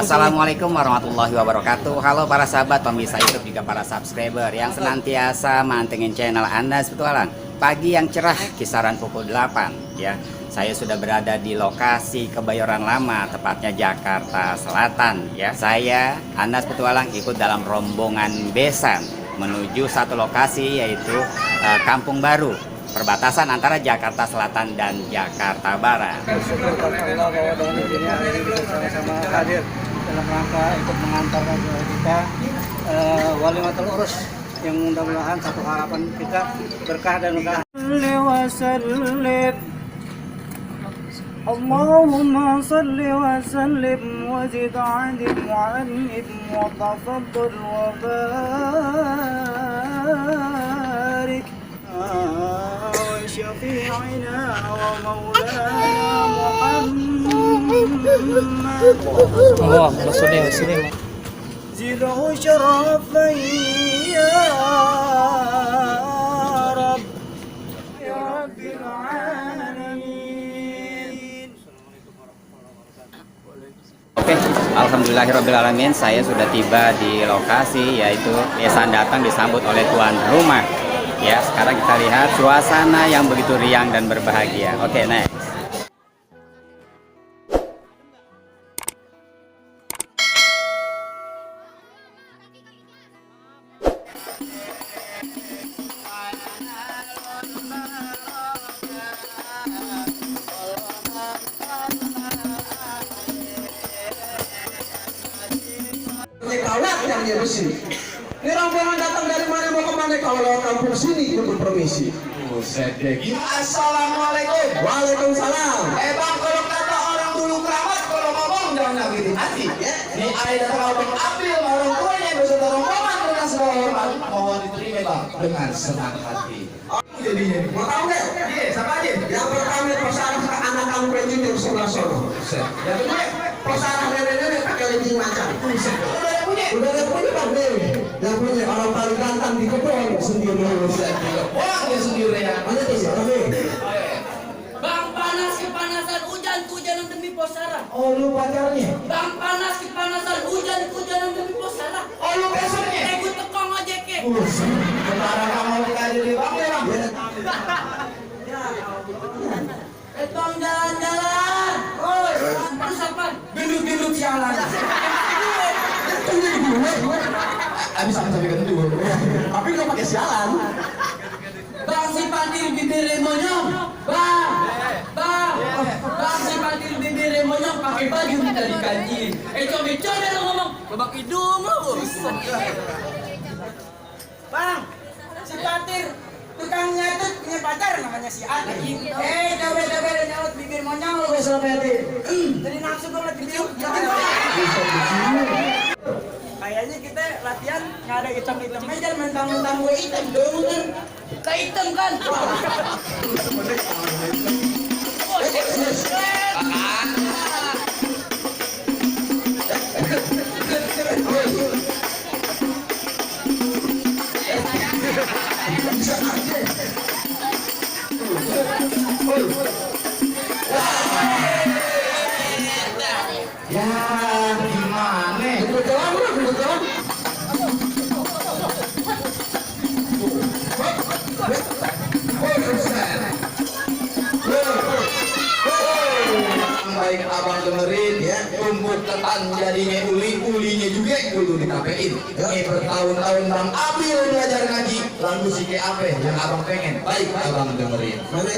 Assalamualaikum warahmatullahi wabarakatuh. Halo para sahabat pemirsa YouTube juga para subscriber yang senantiasa mantengin channel Anda Petualang. Pagi yang cerah kisaran pukul 8 ya. Saya sudah berada di lokasi Kebayoran Lama, tepatnya Jakarta Selatan ya. Saya Anas Petualang ikut dalam rombongan besan menuju satu lokasi yaitu Kampung Baru, perbatasan antara Jakarta Selatan dan Jakarta Barat. Bersyukur kepada Allah bahwa dalam dunia hari ini bisa sama-sama hadir dalam rangka ikut mengantarkan kita walimatul urus yang mudah-mudahan satu harapan kita berkah dan berkah. Allahumma salli wa sallim wa zid adim wa an'im wa tafaddal wa barik شفيعنا ومولانا محمد اللهم صل وسلم زده شرفا يا رب يا رب العالمين. Oke, alhamdulillahirobbilalamin, saya sudah tiba di lokasi yaitu besan datang disambut oleh tuan rumah. Ya, sekarang kita lihat suasana yang begitu riang dan berbahagia. Oke, next. Kawat yang dia besi. Ini rombongan datang dari mana mau kemana? Kalau lewat kampung sini untuk permisi. Assalamualaikum. Waalaikumsalam. Bang, kalau kata orang dulu keramat, kalau ngomong jangan nyakitin hati ya. Ini ada kalau ambil orang tuanya beserta rombongan dengan segala hormat. Mohon diterima bang dengan senang hati. Jadinya, mau tahu nggak? Iya, siapa aja? Yang pertama persaraf anak kamu pengen yang sebelah sono. Yang kedua persaraf nenek-nenek pakai lencing macan. Udah ada punya bang nih. Yang punya orang paling ganteng di kebun sendiri. Wah dia sendiri ya. Mana tuh siapa nih? Bang panas kepanasan hujan-hujanan demi posara. Oh lu pacarnya? Bang panas kepanasan hujan-hujanan demi posara. Oh lu besoknya? Gue tekong ojeknya. Sekarang kamu kita jadi bang ya bang. Etong jalan-jalan. Oi, terus apa? Gendut-gendut sialan. Abis sampai kan dulu. Tapi nggak pakai sialan. Bang si pantil bibir monyong. Bang si pantil bibir monyong pakai baju minta dikaji. Coba lo ngomong. Babak hidung lo. Bang, si Patir tukang nyatut punya pacar namanya si Ati. Coba nyaut bibir monyong lo besok Patir. Jadi nafsu gue lagi tiup. Kayaknya kita latihan nggak ada hitam-hitam aja, mentang-mentang gue hitam dong kan. Kehitam kan? Ya gimana? Betul. Baik abang dengerin ya, tumbuk ketan jadinya ulinya juga dulu ditapein. Ini bertahun-tahun bang ambil belajar ngaji, lalu si apa yang abang pengen? Baik abang dengerin. Mana?